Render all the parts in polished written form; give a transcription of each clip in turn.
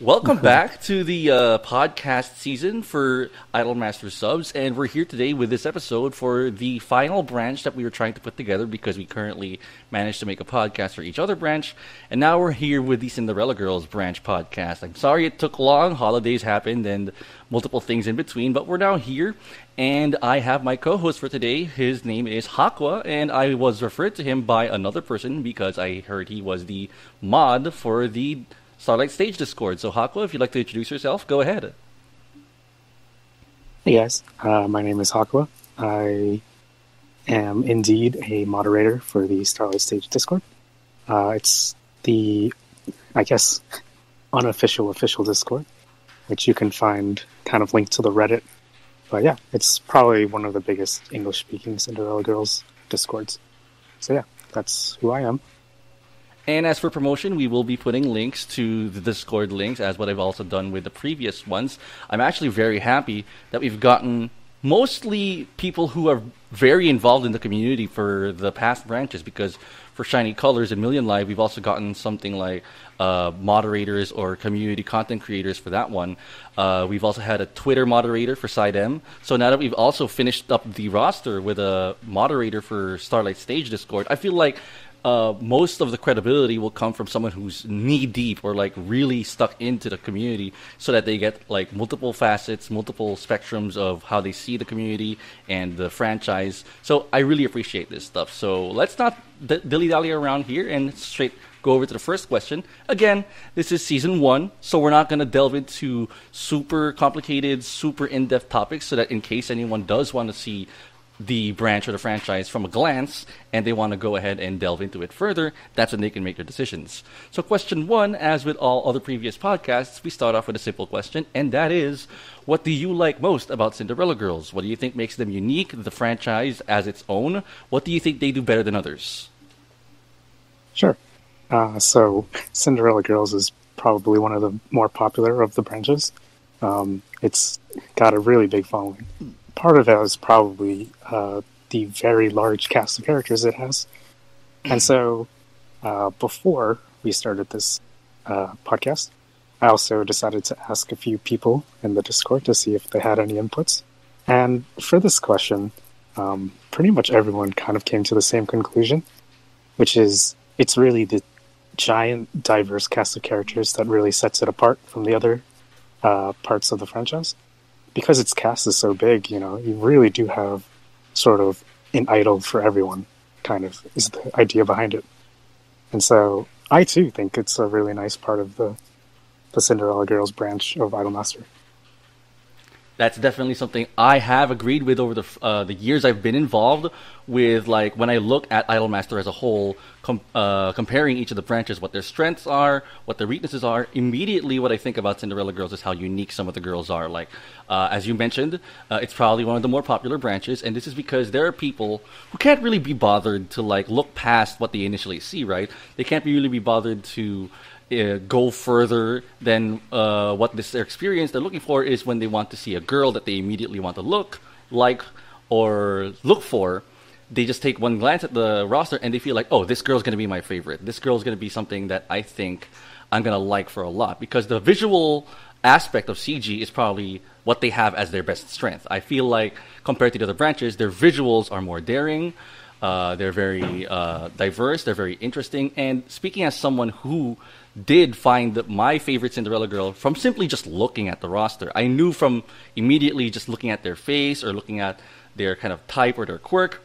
Welcome back to the podcast season for Idolmaster subs, and we're here today with this episode for the final branch that we were trying to put together because we currently managed to make a podcast for each other branch, and now we're here with the Cinderella Girls branch podcast. I'm sorry it took long, holidays happened, and multiple things in between, but we're now here, and I have my co-host for today. His name is Hakwa, and I was referred to him by another person because I heard he was the mod for the Starlight Stage Discord. So Hakwa, if you'd like to introduce yourself, go ahead. Hey guys, my name is Hakwa. I am indeed a moderator for the Starlight Stage Discord. It's the, I guess, unofficial official Discord, which you can find kind of linked to the Reddit. But yeah, it's probably one of the biggest English-speaking Cinderella Girls Discords. So yeah, that's who I am. And as for promotion, we will be putting links to the Discord links, as what I've also done with the previous ones. I'm actually very happy that we've gotten mostly people who are very involved in the community for the past branches, because for Shiny Colors and Million Live, we've also gotten something like moderators or community content creators for that one. We've also had a Twitter moderator for Side M. So now that we've also finished up the roster with a moderator for Starlight Stage Discord, I feel like most of the credibility will come from someone who's knee deep or like really stuck into the community, so that they get like multiple facets, multiple spectrums of how they see the community and the franchise. So I really appreciate this stuff. So let's not dilly-dally around here and straight go over to the first question. Again, this is season 1, so we're not going to delve into super complicated, super in-depth topics, so that in case anyone does want to see the branch or the franchise from a glance and they want to go ahead and delve into it further, that's when they can make their decisions. So question 1, as with all other previous podcasts, we start off with a simple question, and that is, what do you like most about Cinderella Girls? What do you think makes them unique, the franchise as its own? What do you think they do better than others? Sure. So Cinderella Girls is probably one of the more popular of the branches. It's got a really big following. Part of that is probably the very large cast of characters it has. And so before we started this podcast, I also decided to ask a few people in the Discord to see if they had any inputs. And for this question, pretty much everyone kind of came to the same conclusion, which is it's really the giant, diverse cast of characters that really sets it apart from the other parts of the franchise. Because its cast is so big, you know, you really do have sort of an idol for everyone, kind of, is the idea behind it. And so I, too, think it's a really nice part of the Cinderella Girls branch of Idolmaster. That's definitely something I have agreed with over the years I've been involved with. Like when I look at Idolmaster as a whole, comparing each of the branches, what their strengths are, what their weaknesses are, immediately what I think about Cinderella Girls is how unique some of the girls are. Like as you mentioned, it's probably one of the more popular branches, and this is because there are people who can't really be bothered to like look past what they initially see. Right? They can't really be bothered to go further than what their experience they're looking for is when they want to see a girl that they immediately want to look like or look for. They just take one glance at the roster and they feel like, oh, this girl's going to be my favorite. This girl's going to be something that I think I'm going to like for a lot, because the visual aspect of CG is probably what they have as their best strength. I feel like compared to the other branches, their visuals are more daring. They're very diverse. They're very interesting. And speaking as someone who did find my favorite Cinderella girl from simply just looking at the roster, I knew from immediately just looking at their face or looking at their kind of type or their quirk,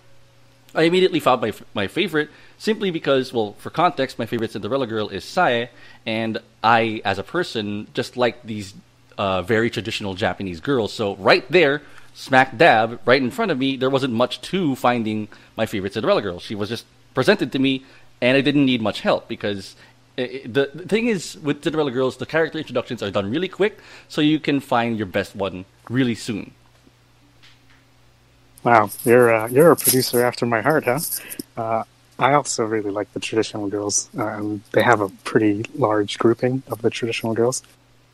I immediately found my favorite simply because, well, for context, my favorite Cinderella girl is Sae, and I, as a person, just like these very traditional Japanese girls. So right there, smack dab, right in front of me, there wasn't much to finding my favorite Cinderella girl. She was just presented to me, and I didn't need much help because the thing is, with Cinderella Girls, the character introductions are done really quick, so you can find your best one really soon. Wow, you're a producer after my heart, huh? I also really like the traditional girls. They have a pretty large grouping of the traditional girls.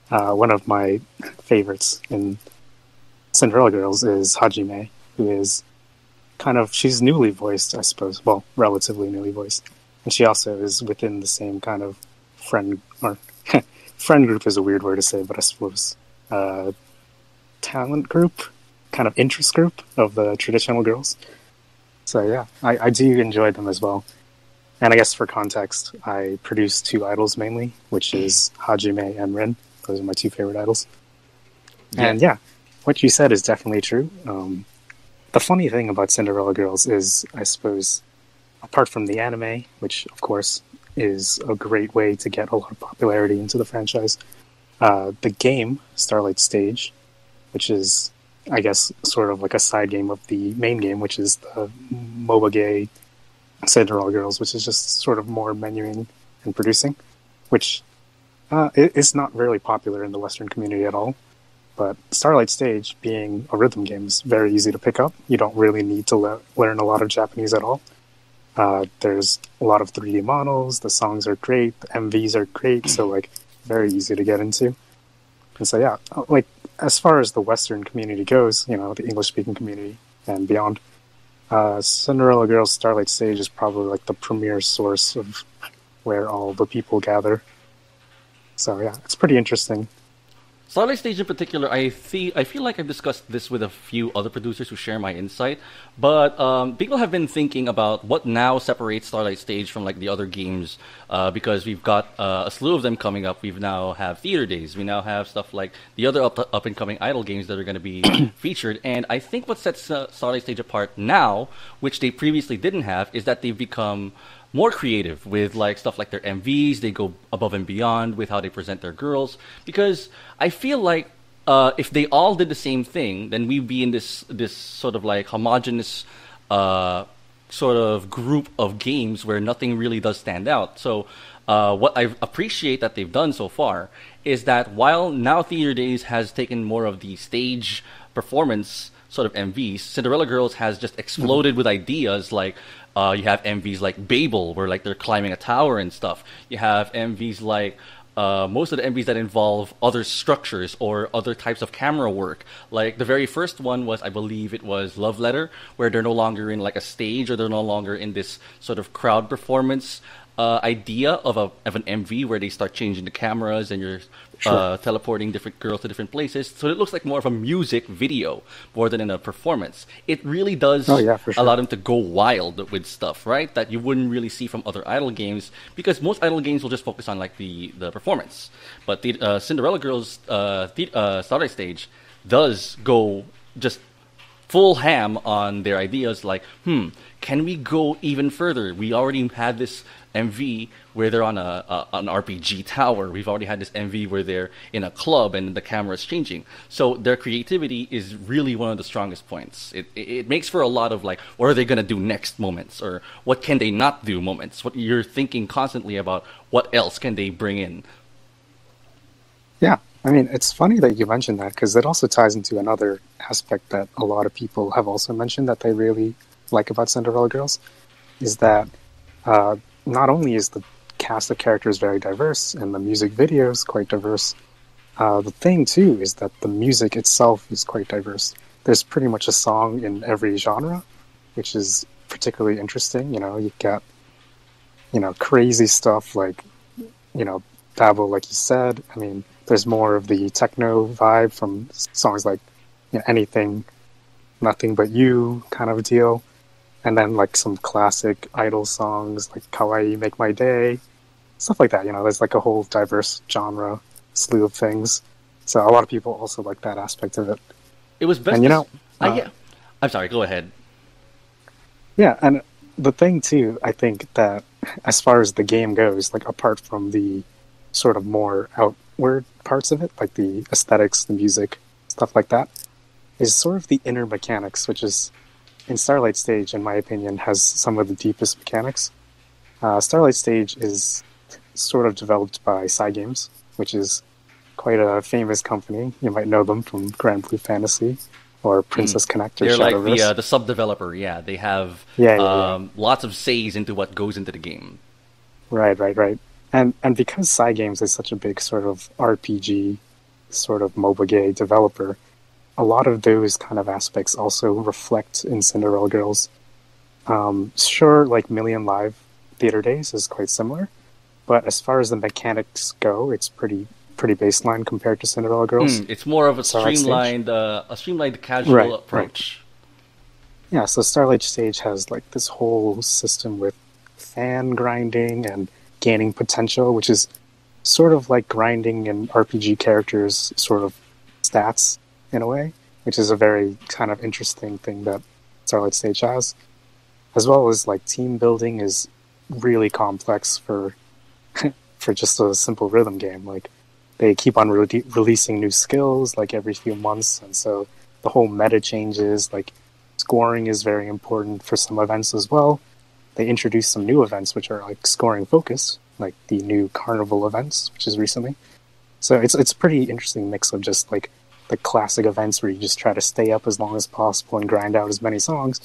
One of my favorites in Cinderella Girls is Hajime, who is she's newly voiced, I suppose. Well, relatively newly voiced. And she also is within the same kind of friend or friend group is a weird word to say, but I suppose talent group, kind of interest group of the traditional girls. So yeah, I do enjoy them as well. And I guess for context, I produce two idols mainly, which is Hajime and Rin. Those are my two favorite idols. Yeah. And yeah, what you said is definitely true. The funny thing about Cinderella Girls is, I suppose, apart from the anime, which of course is a great way to get a lot of popularity into the franchise, the game, Starlight Stage, which is, I guess, sort of like a side game of the main game, which is the MOBA Cinderella Girls, which is just sort of more menuing and producing, which is not really popular in the Western community at all. But Starlight Stage, being a rhythm game, is very easy to pick up. You don't really need to learn a lot of Japanese at all. There's a lot of 3D models, the songs are great, the MVs are great, so like very easy to get into. And so yeah, like as far as the Western community goes, the English-speaking community and beyond, Cinderella Girls Starlight Stage is probably like the premier source of where all the people gather. So yeah, it's pretty interesting. Starlight Stage in particular, I feel like I've discussed this with a few other producers who share my insight, but people have been thinking about what now separates Starlight Stage from like the other games, because we've got a slew of them coming up. We now have theater days. We now have stuff like the other up and coming idol games that are going to be featured. And I think what sets Starlight Stage apart now, which they previously didn't have, is that they've become more creative with like stuff like their MVs. They go above and beyond with how they present their girls, because I feel like if they all did the same thing, then we'd be in this sort of like homogenous sort of group of games where nothing really does stand out. So what I appreciate that they've done so far is that while now Theater Days has taken more of the stage performance sort of MVs, Cinderella Girls has just exploded with ideas like you have MVs like Babel, where like they're climbing a tower and stuff. You have MVs like most of the MVs that involve other structures or other types of camera work. Like the very first one was, I believe it was Love Letter, where they're no longer in like a stage, or they're no longer in this sort of crowd performance idea of an MV where they start changing the cameras and you're teleporting different girls to different places. So it looks like more of a music video more than in a performance. It really does allow them to go wild with stuff, right? That you wouldn't really see from other idol games, because most idol games will just focus on like the performance. But the Cinderella Girls Starlight Stage does go just full ham on their ideas like, can we go even further? We already had this MV where they're on an RPG tower. We've already had this MV where they're in a club and the camera is changing. So their creativity is really one of the strongest points. It makes for a lot of like, what are they going to do next moments, or what can they not do moments. What you're thinking constantly about, what else can they bring in? Yeah, I mean, it's funny that you mentioned that, because it also ties into another aspect that a lot of people have also mentioned that they really like about Cinderella Girls, is that not only is the cast of characters very diverse and the music videos quite diverse, the thing too is that the music itself is quite diverse. There's pretty much a song in every genre, which is particularly interesting. You got, crazy stuff like, Babel, like you said. I mean, there's more of the techno vibe from songs like Anything, Nothing But You kind of a deal. And then like some classic idol songs like Kawaii Make My Day, stuff like that. There's like a whole diverse genre slew of things. So a lot of people also like that aspect of it. It was best. And I'm sorry, go ahead. Yeah, and the thing too, I think that as far as the game goes, like apart from the sort of more outward parts of it, like the aesthetics, the music, stuff like that, is sort of the inner mechanics, which is, in Starlight Stage, in my opinion, has some of the deepest mechanics. Starlight Stage is sort of developed by Cygames, which is quite a famous company. You might know them from Grand Blue Fantasy or Princess Connect or They're Shadowverse. like the sub-developer, yeah. They have lots of says into what goes into the game. Right. And because Cygames is such a big sort of RPG, sort of MOBA developer, a lot of those kind of aspects also reflect in Cinderella Girls. Sure, like Million Live Theater Days is quite similar, But as far as the mechanics go, it's pretty baseline compared to Cinderella Girls. It's more of a streamlined casual approach. Yeah, so Starlight Stage has like this whole system with fan grinding and gaining potential, which is sort of like grinding in RPG characters' sort of stats in a way, which is a very kind of interesting thing that Starlight Stage has. As well as like team building is really complex for for just a simple rhythm game. Like they keep on releasing new skills like every few months, and so the whole meta changes. Like scoring is very important for some events as well. They introduced some new events which are like scoring focused, like the new carnival events, which is recently. So it's a pretty interesting mix of just like the classic events where you just try to stay up as long as possible and grind out as many songs,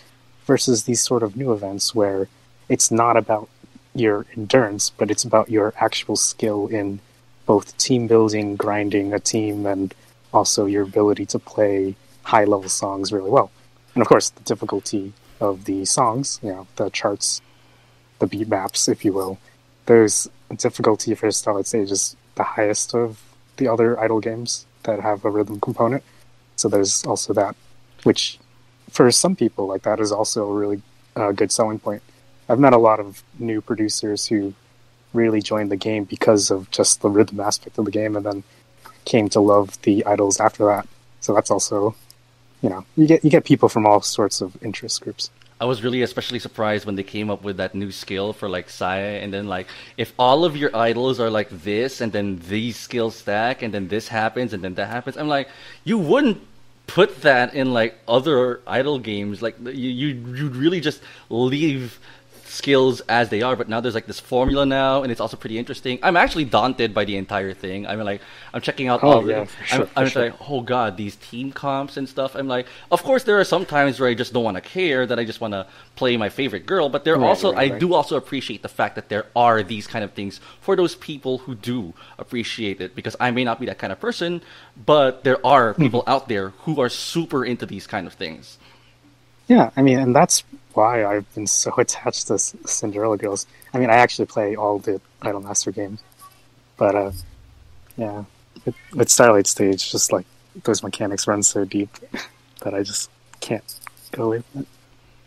versus these sort of new events where it's not about your endurance, but it's about your actual skill in both team building, grinding a team, and also your ability to play high-level songs really well. And of course, the difficulty of the songs, the charts, the beat maps, if you will. There's a difficulty for Starlight Stage is the highest of the other Idol games that have a rhythm component. So there's also that, which for some people, like that is also a really good selling point. I've met a lot of new producers who really joined the game because of just the rhythm aspect of the game, and then came to love the idols after that. So that's also, you get people from all sorts of interest groups. I was really especially surprised when they came up with that new skill for like Saya, and then like if all of your idols are like this, and then these skills stack, and then this happens, and then that happens. I'm like, you wouldn't put that in like other idol games. Like you'd really just leave skills as they are, but now there's like this formula now, and it's also pretty interesting. I'm actually daunted by the entire thing. I mean, like I'm checking out all of it. I'm like, oh god, these team comps and stuff. I'm like, of course there are some times where I just don't want to care, that I just want to play my favorite girl, but there I do also appreciate the fact that there are these kind of things for those people who do appreciate it, because I may not be that kind of person, but there are people out there who are super into these kind of things. Yeah, I mean, and that's why I've been so attached to Cinderella Girls. I mean, I actually play all the Idolmaster games, but with Starlight Stage, just like those mechanics run so deep that I just can't go away from it.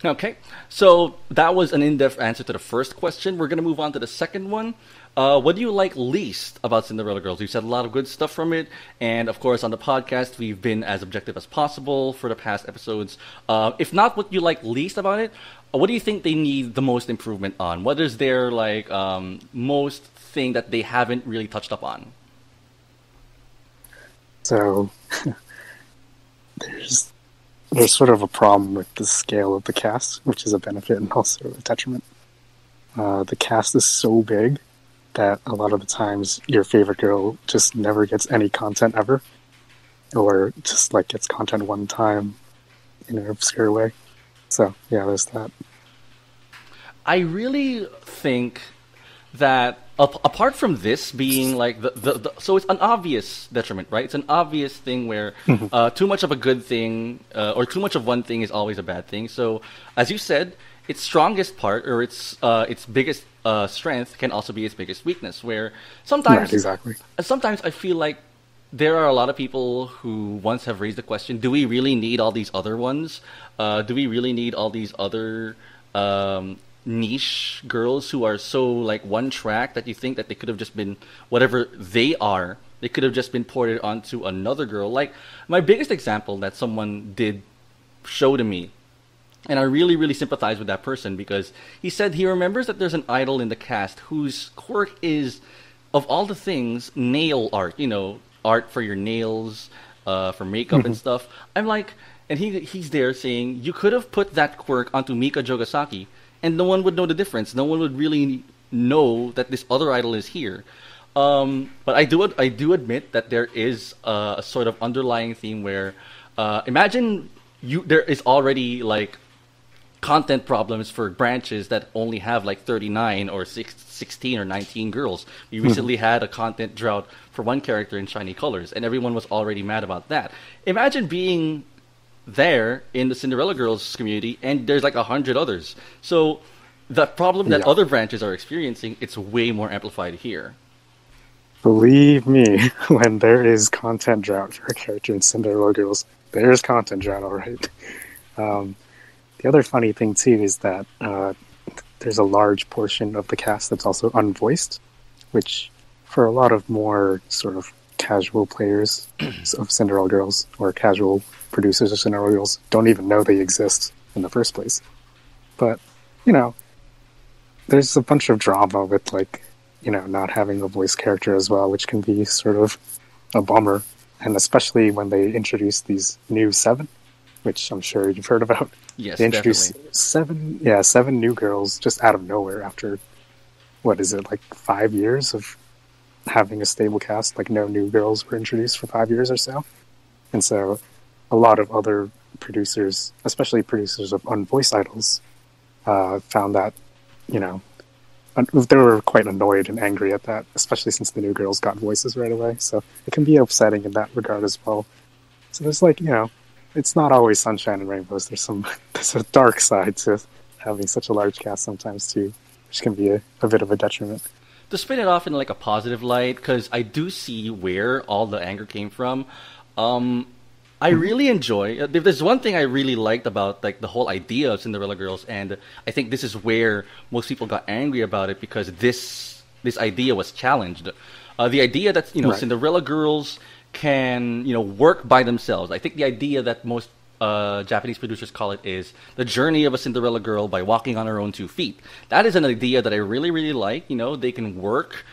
Okay, so that was an in-depth answer to the first question. We're going to move on to the second one. What do you like least about Cinderella Girls? We've said a lot of good stuff from it, and of course on the podcast we've been as objective as possible for the past episodes. If not what you like least about it, what do you think they need the most improvement on? What is their like most thing that they haven't really touched up on? So there's sort of a problem with the scale of the cast, which is a benefit and also a detriment. The cast is so big that a lot of the times your favorite girl just never gets any content ever, or just like gets content one time in an obscure way. So yeah, there's that. I really think that apart from this being like so it's an obvious detriment, right? It's an obvious thing where too much of a good thing or too much of one thing is always a bad thing. So as you said, its strongest part or its biggest strength can also be its biggest weakness, where sometimes I feel like there are a lot of people who once have raised the question, do we really need all these other ones? Do we really need all these other niche girls who are so like one track that you think that they could have just been whatever they are, they could have just been ported onto another girl? Like my biggest example that someone did show to me, and I really, really sympathize with that person, because he said he remembers that there's an idol in the cast whose quirk is, of all the things, nail art. Art for your nails, for makeup and stuff. I'm like, and he's there saying, you could have put that quirk onto Mika Jogasaki, and no one would know the difference. No one would really know that this other idol is here. But I do admit that there is a sort of underlying theme where, imagine there is already like content problems for branches that only have like 39 or 16 or 19 girls. We recently had a content drought for one character in Shiny Colors, and everyone was already mad about that. Imagine being there in the Cinderella Girls community, and there's like 100 others. So the problem that Yeah. other branches are experiencing, it's way more amplified here. Believe me, when there is content drought for a character in Cinderella Girls, there's content drought, all right. Um, the other funny thing too is that there's a large portion of the cast that's also unvoiced, which for a lot of more sort of casual players of Cinderella Girls or casual producers of Cinderella Girls don't even know they exist in the first place. But, you know, there's a bunch of drama with, like, you know, not having a voice character as well, which can be sort of a bummer. And especially when they introduce these new 7, which I'm sure you've heard about. Yes, They introduced definitely. seven new girls just out of nowhere after, what is it, like 5 years of having a stable cast. Like, no new girls were introduced for 5 years or so. And so a lot of other producers, especially producers of unvoiced idols, found that, you know, they were quite annoyed and angry at that, especially since the new girls got voices right away. So it can be upsetting in that regard as well. So there's, like, you know, it's not always sunshine and rainbows. There's a dark side to having such a large cast sometimes too, which can be a bit of a detriment. To spin it off in like a positive light, because I do see where all the anger came from. I really enjoy. There's one thing I really liked about like the whole idea of Cinderella Girls, and I think this is where most people got angry about it because this idea was challenged. The idea that Right. Cinderella Girls can work by themselves. I think the idea that most Japanese producers call it is the journey of a Cinderella girl by walking on her own 2 feet. That is an idea that I really, really like. They can work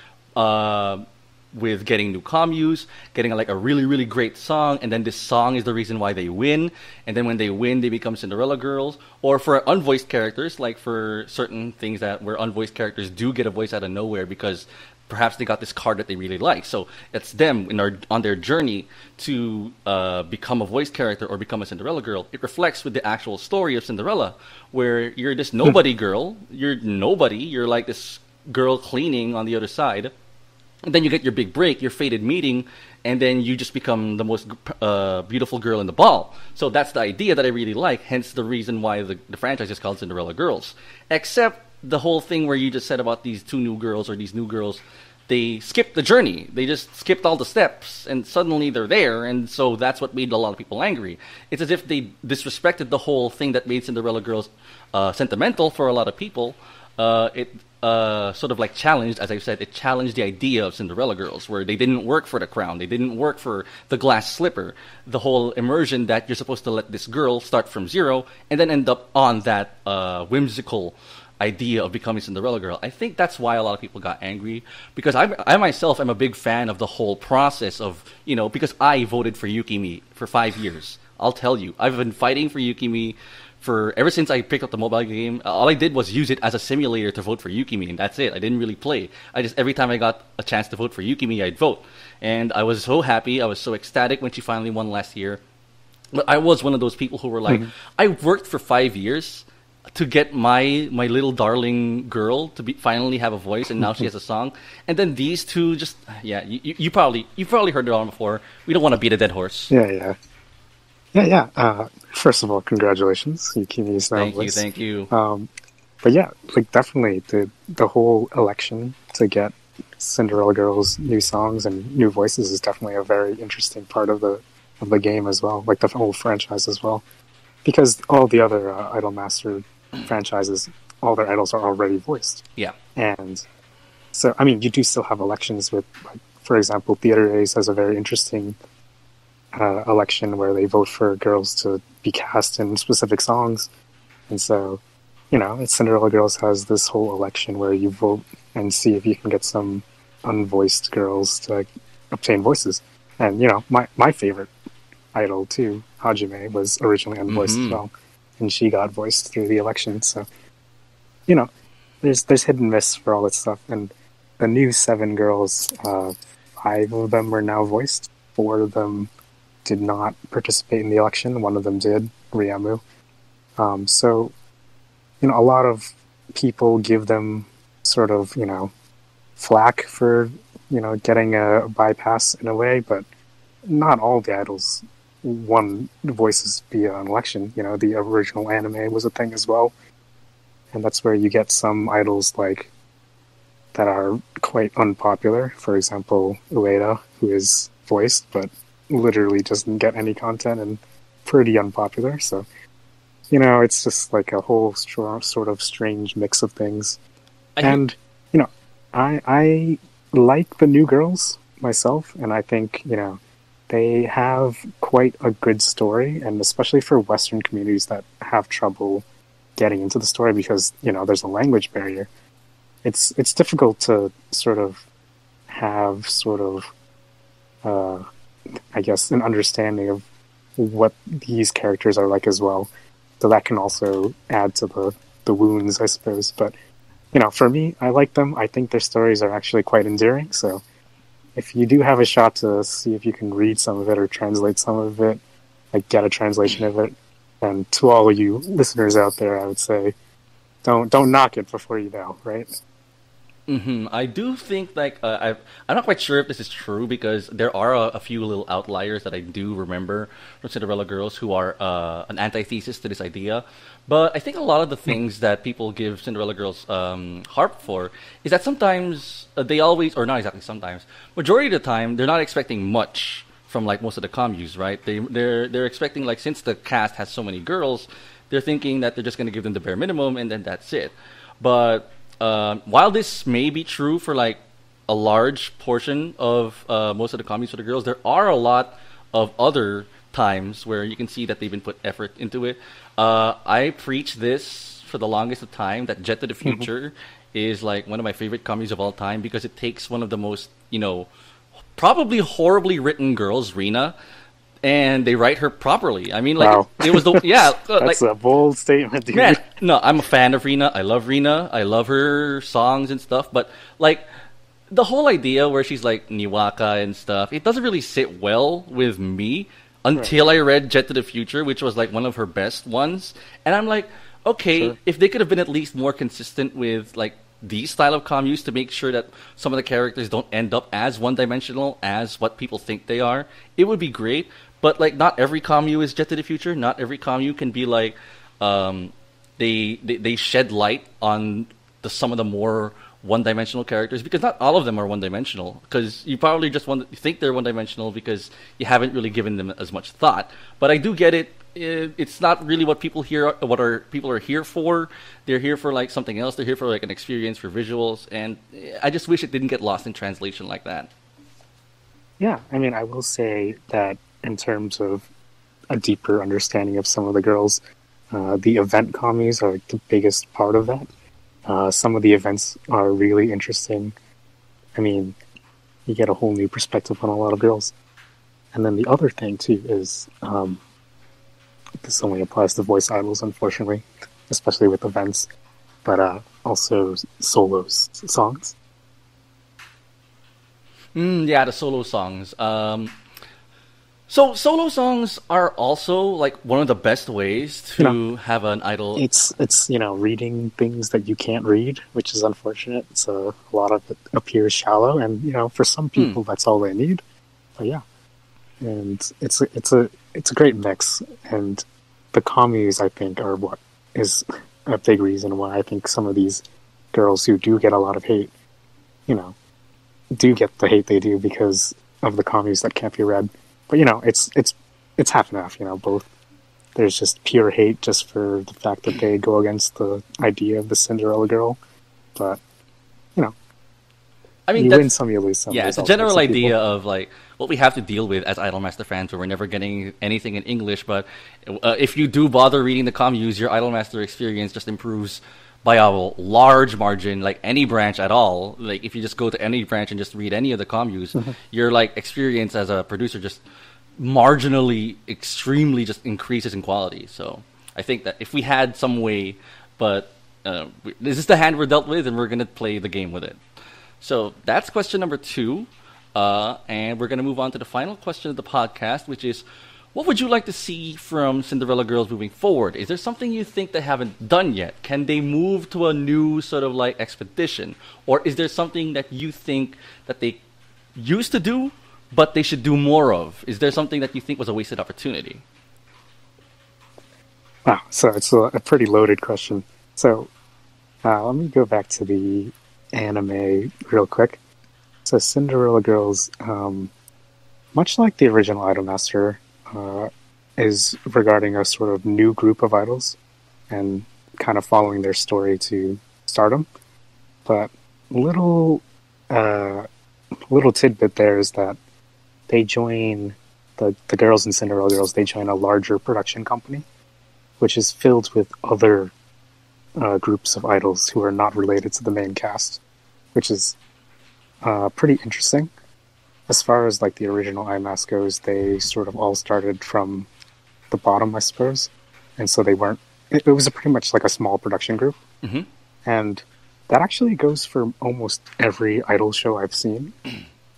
with getting new communes, getting like a really, really great song, and then this song is the reason why they win. And then when they win, they become Cinderella girls. Or for unvoiced characters, like for certain things where unvoiced characters do get a voice out of nowhere because perhaps they got this card that they really like. So it's them on their journey to become a voice character or become a Cinderella girl. It reflects with the actual story of Cinderella, where you're this nobody girl. You're nobody. You're like this girl cleaning on the other side. And then you get your big break, your fated meeting, and then you just become the most beautiful girl in the ball. So that's the idea that I really like, hence the reason why the franchise is called Cinderella Girls. Except the whole thing where you just said about these two new girls or these new girls, they skipped the journey. They just skipped all the steps, and suddenly they're there, and so that's what made a lot of people angry. It's as if they disrespected the whole thing that made Cinderella Girls sentimental for a lot of people. It sort of like challenged, as I said, it challenged the idea of Cinderella Girls, where they didn't work for the crown, they didn't work for the glass slipper, the whole immersion that you're supposed to let this girl start from zero and then end up on that whimsical idea of becoming Cinderella Girl. I think that's why a lot of people got angry, because I myself am a big fan of the whole process of, because I voted for Yuki for 5 years. I'll tell you, I've been fighting for Yuki for ever since I picked up the mobile game. All I did was use it as a simulator to vote for Yuki, and that's it. I didn't really play. Every time I got a chance to vote for Yuki, I'd vote. And I was so happy, I was so ecstatic when she finally won last year. But I was one of those people who were like, I worked for 5 years to get my little darling girl to finally have a voice, and now she has a song. And then these two just, you probably heard it all before. We don't want to beat a dead horse. Yeah. First of all, congratulations, Yukimi is now voiced. Thank you. But yeah, like definitely the whole election to get Cinderella Girls new songs and new voices is definitely a very interesting part of the game as well, like the whole franchise as well, because all the other Idolmaster franchises, all their idols are already voiced. Yeah. And so, I mean, you do still have elections with, like, for example, Theater Ace has a very interesting election where they vote for girls to be cast in specific songs. And so, Cinderella Girls has this whole election where you vote and see if you can get some unvoiced girls to obtain voices. And, my favorite idol too, Hajime, was originally unvoiced as well. And she got voiced through the election. So, there's hit and miss for all that stuff. And the new 7 girls, 5 of them were now voiced. 4 of them did not participate in the election. 1 of them did, Ryamu. So, a lot of people give them sort of, flack for, getting a bypass in a way, but not all the idols won voices via an election. The original anime was a thing as well. and that's where you get some idols like that are quite unpopular. For example, Ueda, who is voiced but literally doesn't get any content and pretty unpopular. So, it's just like a whole sort of strange mix of things. And, I like the new girls myself, and I think, they have quite a good story, and especially for Western communities that have trouble getting into the story because, there's a language barrier. It's difficult to sort of have I guess, an understanding of what these characters are like as well. So that can also add to the wounds, I suppose. But, for me, I like them. I think their stories are actually quite endearing. So if you do have a shot to see if you can read some of it or translate some of it, like get a translation of it, and to all of you listeners out there, I would say, don't knock it before you know, right? I do think I'm not quite sure if this is true because there are a few little outliers that I do remember from Cinderella Girls who are an antithesis to this idea. But I think a lot of the things that people give Cinderella Girls harp for is that sometimes they always, or not exactly sometimes, majority of the time they're not expecting much from like most of the communes, right? They're expecting like since the cast has so many girls, they're thinking that they're just going to give them the bare minimum and then that's it. But while this may be true for like a large portion of most of the comedies for the girls, there are a lot of other times where you can see that they've been put effort into it. I preach this for the longest of time that Jet to the Future is like one of my favorite comedies of all time because it takes one of the most, probably horribly written girls, Rina, and they write her properly. I mean, like, wow. it was the, yeah. That's a bold statement, dude. Man, no, I'm a fan of Rina. I love Rina. I love her songs and stuff. But, like, the whole idea where she's, like, Niwaka and stuff, it doesn't really sit well with me until I read Jet to the Future, which was, like, one of her best ones. And I'm like, okay, if they could have been at least more consistent with, like, these style of communes to make sure that some of the characters don't end up as one-dimensional as what people think they are, it would be great. But, like, not every commune is Jet to the Future. Not every commune can be, like, they shed light on some of the more one-dimensional characters. Because not all of them are one-dimensional. Because you probably just think they're one-dimensional because you haven't really given them as much thought. But I do get it. It's not really what people are here for. They're here for, like, something else. They're here for, like, an experience, for visuals. And I just wish it didn't get lost in translation like that. Yeah, I mean, I will say that in terms of a deeper understanding of some of the girls, the event commies are the biggest part of that. Some of the events are really interesting. I mean, you get a whole new perspective on a lot of girls. And then the other thing, too, is this only applies to voice idols, unfortunately, especially with events, but also solos songs. Yeah, the solo songs. So solo songs are also like one of the best ways to have an idol. It's reading things that you can't read, which is unfortunate. So a lot of it appears shallow, and for some people that's all they need. But yeah, and it's a great mix, and the commies I think are what is a big reason why I think some of these girls who do get a lot of hate, do get the hate they do because of the commies that can't be read. But it's half and half. Both. There's just pure hate just for the fact that they go against the idea of the Cinderella girl. But I mean, you win some, you lose some. Yeah, it's a general idea of like what we have to deal with as Idolmaster fans, where we're never getting anything in English. But if you do bother reading the communes, your Idolmaster experience just improves by a large margin, like any branch at all. Like if you just go to any branch and just read any of the communes, your like experience as a producer just marginally, extremely just increases in quality. So I think that if we had some way, but this is the hand we're dealt with, and we're gonna play the game with it. So that's question number 2, and we're gonna move on to the final question of the podcast, which is, what would you like to see from Cinderella Girls moving forward? Is there something you think they haven't done yet? Can they move to a new sort of like expedition? Or is there something that you think that they used to do, but they should do more of? Is there something that you think was a wasted opportunity? Wow, so it's a pretty loaded question. So Let me go back to the anime real quick. So Cinderella Girls, much like the original Idolmaster, is regarding a sort of new group of idols and kind of following their story to stardom. But little uh, little tidbit there is that they join the girls in Cinderella Girls. They join a larger production company, which is filled with other groups of idols who are not related to the main cast, which is pretty interesting. As far as like the original IMAS goes, they sort of all started from the bottom, I suppose, and so they weren't. It was a pretty much like a small production group, Mm-hmm. and that actually goes for almost every idol show I've seen.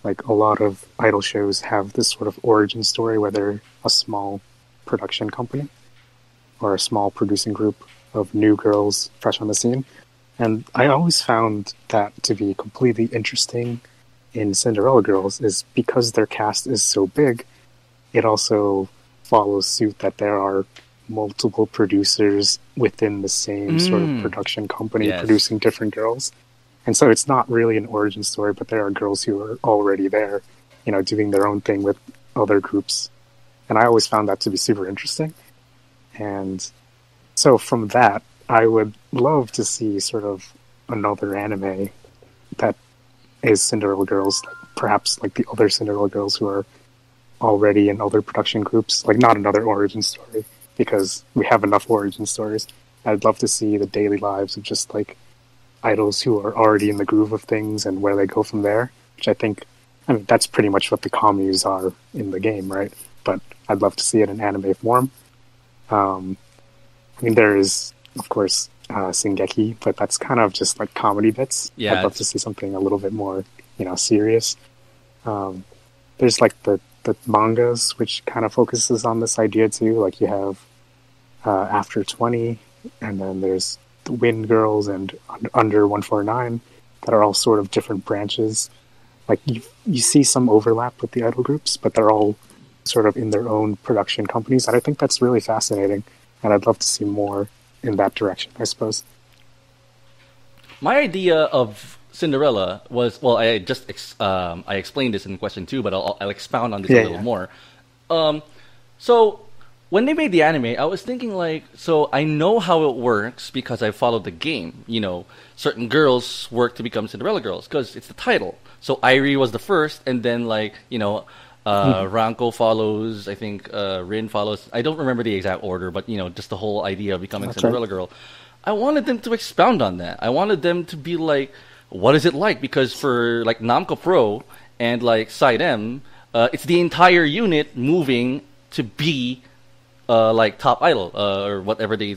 Like a lot of idol shows have this sort of origin story where they're a small production company or a small producing group of new girls fresh on the scene. And I always found that to be completely interesting in Cinderella Girls is because their cast is so big, it also follows suit that there are multiple producers within the same sort of production company Yes. producing different girls. And so it's not really an origin story, but there are girls who are already there, doing their own thing with other groups. And I always found that to be super interesting. And so from that, I would love to see sort of another anime that is Cinderella Girls, like perhaps like the other Cinderella Girls who are already in other production groups, like not another origin story, because we have enough origin stories. I'd love to see the daily lives of just like idols who are already in the groove of things and where they go from there, which I mean, that's pretty much what the communes are in the game, right? But I'd love to see it in anime form. I mean, there is, of course, Shingeki, but that's kind of just like comedy bits. Yeah, I'd love to see something a little bit more, serious. There's like the mangas, which kind of focuses on this idea too. Like you have After 20, and then there's the Wind Girls and Under 149 that are all sort of different branches. Like you see some overlap with the idol groups, but they're all sort of in their own production companies, and I think that's really fascinating. And I'd love to see more in that direction, I suppose. My idea of Cinderella was, well, I just I explained this in question two, but I'll expound on this a little more. So when they made the anime, I was thinking like, so I know how it works because I followed the game. Certain girls work to become Cinderella girls because it's the title. So Irie was the first, and then Ranko follows. I think Rin follows. I don't remember the exact order, but just the whole idea of becoming Cinderella girl. I wanted them to expound on that. I wanted them to be like, what is it like? Because for like Namco Pro and like Side M, it's the entire unit moving to be like top idol or whatever the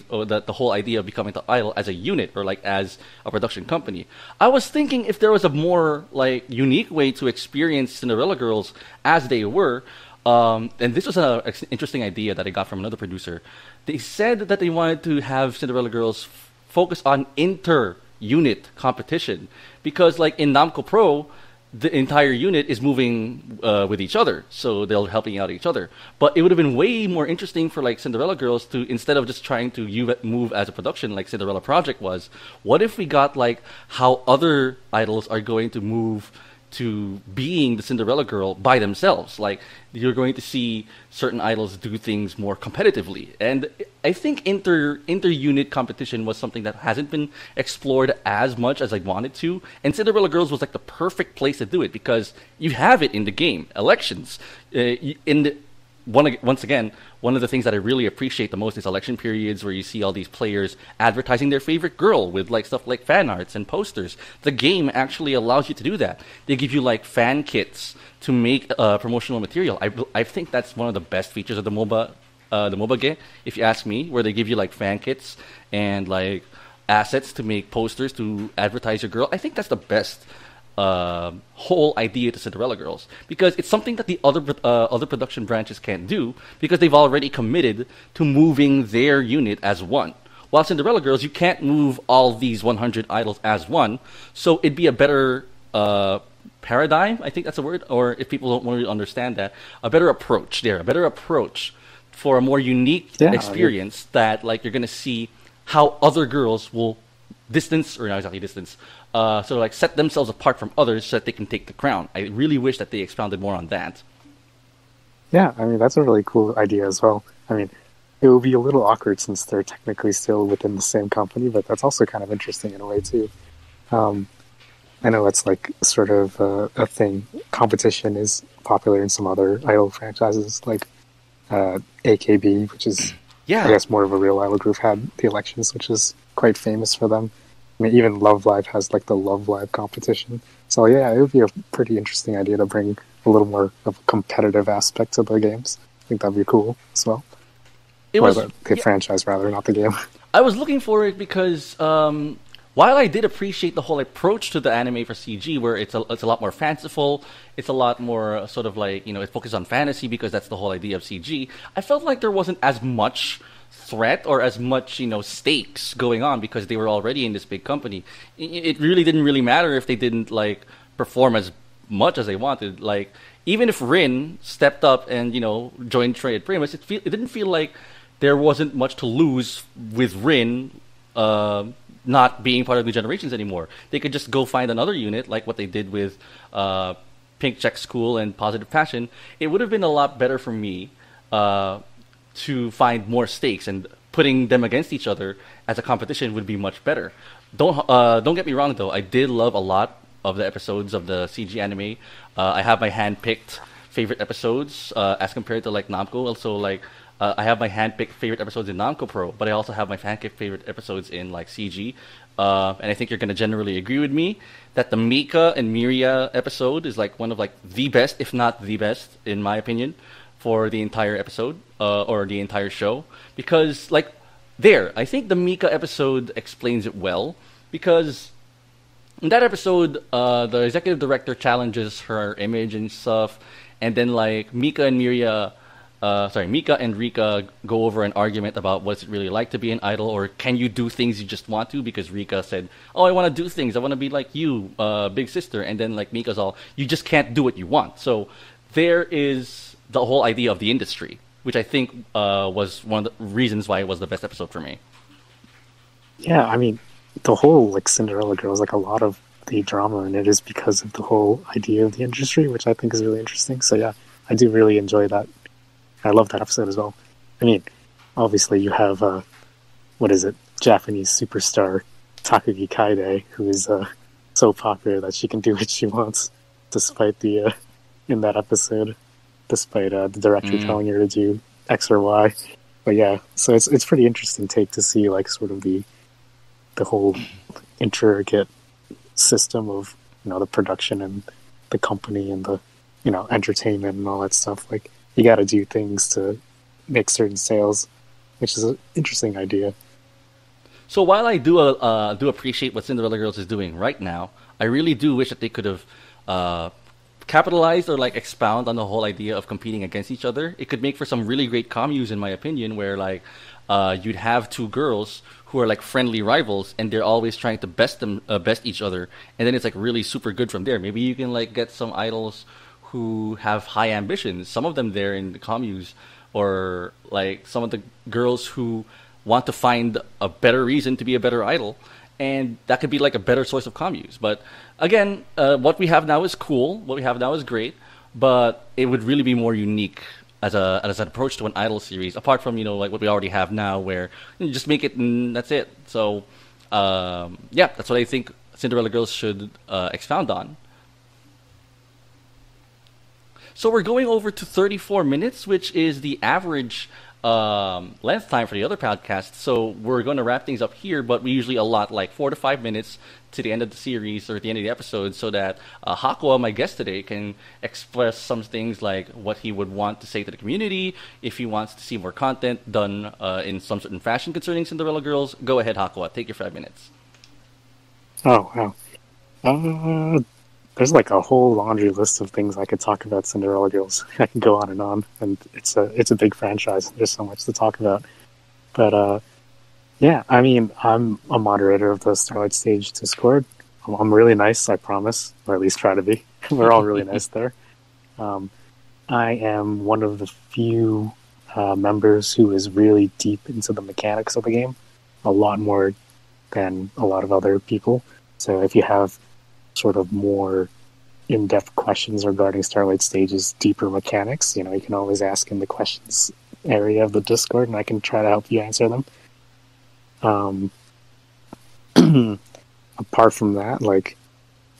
whole idea of becoming top idol as a unit or like as a production company. I was thinking if there was a more like unique way to experience Cinderella girls as they were. And this was an interesting idea that I got from another producer. They said that they wanted to have Cinderella girls focus on inter-unit competition because like in Namco Pro, the entire unit is moving with each other, so they're helping out each other. But it would have been way more interesting for like Cinderella girls to, instead of just trying to move as a production like Cinderella Project was, what if we got like how other idols are going to move to being the Cinderella girl by themselves? Like you're going to see certain idols do things more competitively, and I think inter-unit competition was something that hasn't been explored as much as I wanted to, and Cinderella Girls was like the perfect place to do it because you have it in the game. Elections once again, one of the things that I really appreciate the most is election periods where you see all these players advertising their favorite girl with like stuff like fan arts and posters. The game actually allows you to do that. They give you like fan kits to make promotional material. I think that's one of the best features of the MOBA game, if you ask me, where they give you like fan kits and like assets to make posters to advertise your girl. I think that's the best whole idea to Cinderella Girls because it's something that the other production branches can't do because they've already committed to moving their unit as one. While Cinderella Girls, you can't move all these 100 idols as one, so it'd be a better paradigm, I think that's a word, or if people don't really understand that, a better approach for a more unique experience that like you're going to see how other girls will distance, or not exactly distance, sort of like set themselves apart from others so that they can take the crown. I really wish that they expounded more on that. Yeah, I mean, that's a really cool idea as well. I mean, it would be a little awkward since they're technically still within the same company, but that's also kind of interesting in a way, too. Um, I know it's like sort of a thing. Competition is popular in some other idol franchises, like AKB, which is, Yeah. I guess, more of a real idol group, had the elections, which is quite famous for them. I mean, even Love Live has like the Love Live competition. So yeah, it would be a pretty interesting idea to bring a little more of a competitive aspect to the games. I think that'd be cool as well. It Or was the franchise, rather, not the game. I was looking for it because while I did appreciate the whole approach to the anime for CG, where it's a lot more fanciful, it's a lot more sort of like, it focuses on fantasy because that's the whole idea of CG. I felt like there wasn't as much threat or as much stakes going on because they were already in this big company. It really didn't really matter if they didn't like perform as much as they wanted. Like even if Rin stepped up and joined Trey at Primus, it didn't feel like there wasn't much to lose with Rin not being part of the generations anymore. They could just go find another unit, like what they did with Pink Check School and Positive Passion. It would have been a lot better for me to find more stakes, and putting them against each other as a competition would be much better. Don't get me wrong though. I did love a lot of the episodes of the CG anime. I have my hand-picked favorite episodes as compared to like Namco. Also, like I have my hand-picked favorite episodes in Namco Pro, but I also have my hand-picked favorite episodes in like CG. And I think you're going to generally agree with me that the Mika and Miria episode is like one of like the best, if not the best, in my opinion, for the entire episode or the entire show. Because like I think the Mika episode explains it well, because in that episode, the executive director challenges her image and stuff, and then like Mika and Rika go over an argument about what's it really like to be an idol, or can you do things you just want to? Because Rika said, "Oh, I want to do things. I want to be like you, big sister." And then like Mika's all, "You just can't do what you want." So there is the whole idea of the industry, which I think was one of the reasons why it was the best episode for me. Yeah, I mean, the whole like Cinderella Girls, like a lot of the drama in it is because of the whole idea of the industry, which I think is really interesting. So yeah, I do really enjoy that. I love that episode as well. I mean, obviously you have Japanese superstar Takagi Kaide, who is so popular that she can do what she wants, despite the in that episode, despite the director telling her to do X or Y. But yeah, so it's pretty interesting take to see like sort of the whole intricate system of the production and the company and the entertainment and all that stuff. Like you got to do things to make certain sales, which is an interesting idea. So while I do appreciate what Cinderella Girls is doing right now, I really do wish that they could have capitalized or like expound on the whole idea of competing against each other. It could make for some really great communes, in my opinion, where like you'd have two girls who are like friendly rivals, and they're always trying to best each other, and then it's like really super good from there. Maybe you can like get some idols who have high ambitions, some of them there in the communes, or like some of the girls who want to find a better reason to be a better idol, and that could be like a better source of communes. But again, what we have now is cool, what we have now is great, but it would really be more unique as an approach to an idol series, apart from like what we already have now, where you just make it and that's it. So yeah, that's what I think Cinderella Girls should expound on. So we're going over to 34 minutes, which is the average length time for the other podcasts. So we're going to wrap things up here, but we usually allot like 4 to 5 minutes to the end of the series or at the end of the episode, so that Hakua, my guest today, can express some things like what he would want to say to the community, if he wants to see more content done in some certain fashion concerning Cinderella Girls. Go ahead, Hakua. Take your 5 minutes. Oh, wow. There's like a whole laundry list of things I could talk about Cinderella Girls. I can go on, and it's a big franchise. There's so much to talk about. But yeah, I mean, I'm a moderator of the Starlight Stage Discord. I'm really nice, I promise, or at least try to be. We're all really nice there. I am one of the few members who is really deep into the mechanics of the game. A lot more than a lot of other people. So if you have sort of more in-depth questions regarding Starlight Stage's deeper mechanics, you can always ask in the questions area of the Discord, and I can try to help you answer them. Apart from that,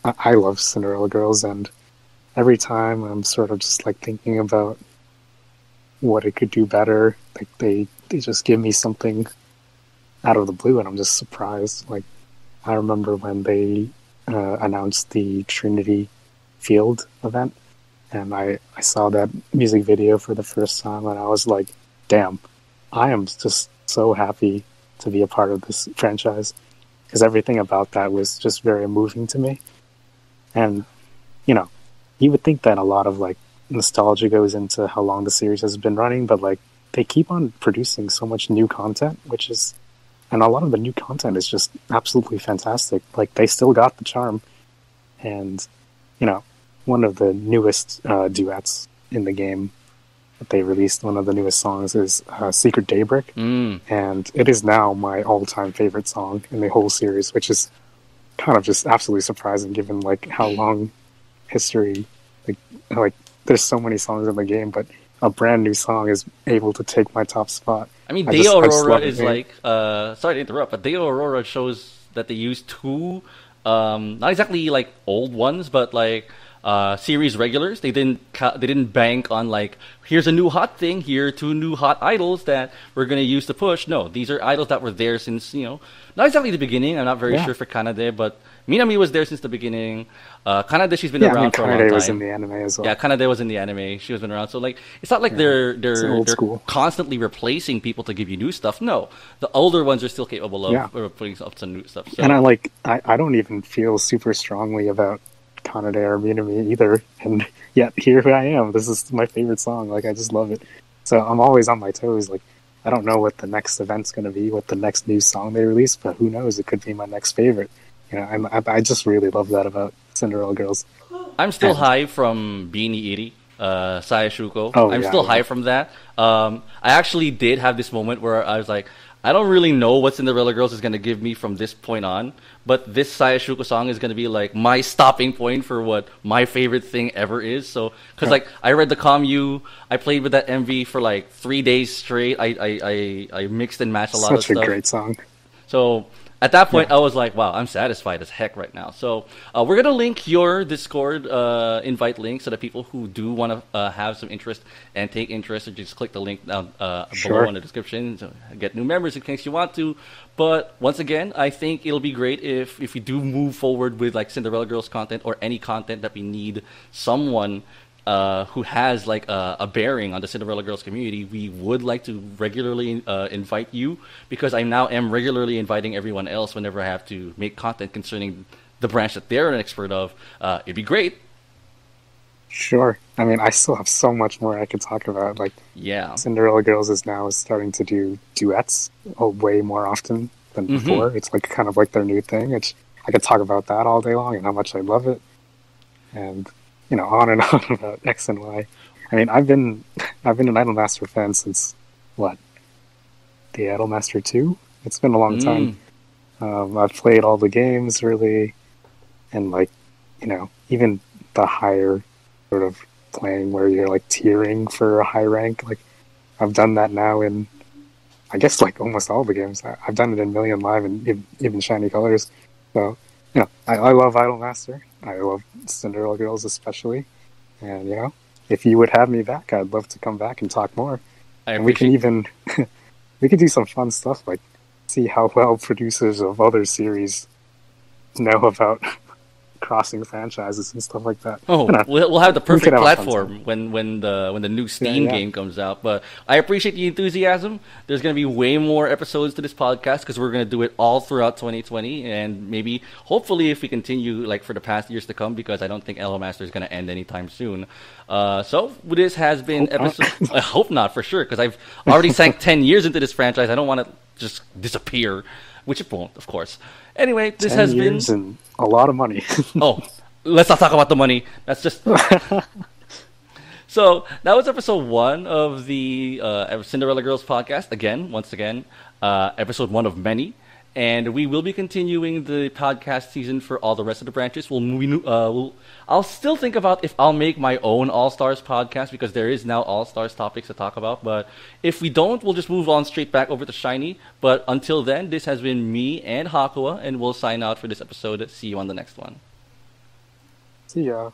I love Cinderella Girls, and every time I'm sort of just thinking about what it could do better. They just give me something out of the blue, and I'm just surprised. I remember when they announced the Trinity Field event, and I saw that music video for the first time, and I was like, damn, I am just so happy to be a part of this franchise, because everything about that was just very moving to me. And, you would think that a lot of nostalgia goes into how long the series has been running, but they keep on producing so much new content, and a lot of the new content is just absolutely fantastic. They still got the charm. And, one of the newest duets in the game that they released, one of the newest songs is Secret Daybreak. And it is now my all-time favorite song in the whole series, which is kind of just absolutely surprising given how long history, there's so many songs in the game, but a brand new song is able to take my top spot. I mean, Deo Aurora is sorry to interrupt, but Deo Aurora shows that they use two, not exactly old ones, but series regulars. They didn't bank on here's a new hot thing, here are two new hot idols that we're gonna use to push. No, these are idols that were there since not exactly the beginning. I'm not very sure for Kanade, but Minami was there since the beginning. Kanade, she's been around for a long time. Kanade was in the anime as well. Yeah, Kanade was in the anime. She has been around. So it's not they're constantly replacing people to give you new stuff. No, the older ones are still capable of putting up some new stuff. So. And I don't even feel super strongly about Kanade or Minami either, and yet here I am. This is my favorite song. I just love it. So I'm always on my toes. I don't know what the next event's going to be, what the next new song they release, but who knows? It could be my next favorite. I just really love that about Cinderella Girls. I'm still high from Beanie Iri, Sayashuko. I'm still high from that. I actually did have this moment where I was like, I don't really know what Cinderella Girls is going to give me from this point on, but this Sayashuko song is going to be my stopping point for what my favorite thing ever is. So, because I read the commu, I played with that MV for 3 days straight. I mixed and matched a lot of stuff. Such a great song. So at that point, I was like, wow, I'm satisfied as heck right now. So we're going to link your Discord invite link so that people who do want to have some interest and take interest, or just click the link down below in the description to get new members in case you want to. But once again, I think it'll be great if we do move forward with Cinderella Girls content or any content that we need someone who has a bearing on the Cinderella Girls community. We would like to regularly invite you, because I now am regularly inviting everyone else whenever I have to make content concerning the branch that they're an expert of. It'd be great. Sure. I mean, I still have so much more I could talk about. Cinderella Girls is now starting to do duets way more often than before. It's kind of their new thing. I could talk about that all day long and how much I love it. And on and on about X and Y. I mean, I've been an Idolmaster fan since what? The Idolmaster 2? It's been a long time. I've played all the games really, and even the higher sort of playing where you're tiering for a high rank. I've done that now in, I guess, almost all the games. I've done it in Million Live and even Shiny Colors. So I love Idolmaster. I love Cinderella Girls especially, and if you would have me back, I'd love to come back and talk more. And we can even we could do some fun stuff, see how well producers of other series know about crossing franchises and stuff like that. Oh, we'll have the perfect platform when the new Steam game comes out. But I appreciate the enthusiasm. There's going to be way more episodes to this podcast because we're going to do it all throughout 2020, and maybe, hopefully, if we continue for the past years to come, because I don't think Idolmaster is going to end anytime soon. So this has been episode. I hope not, for sure, because I've already sank 10 years into this franchise. I don't want to just disappear, which it won't, of course. Anyway, this has been and a lot of money. Oh, let's not talk about the money. That's just. So that was episode 1 of the Cinderella Girls podcast. Once again, episode 1 of many. And we will be continuing the podcast season for all the rest of the branches. I'll still think about if I'll make my own All-Stars podcast, because there is now All-Stars topics to talk about. But if we don't, we'll just move on straight back over to Shiny. But until then, this has been me and Hakua, and we'll sign out for this episode. See you on the next one. See ya.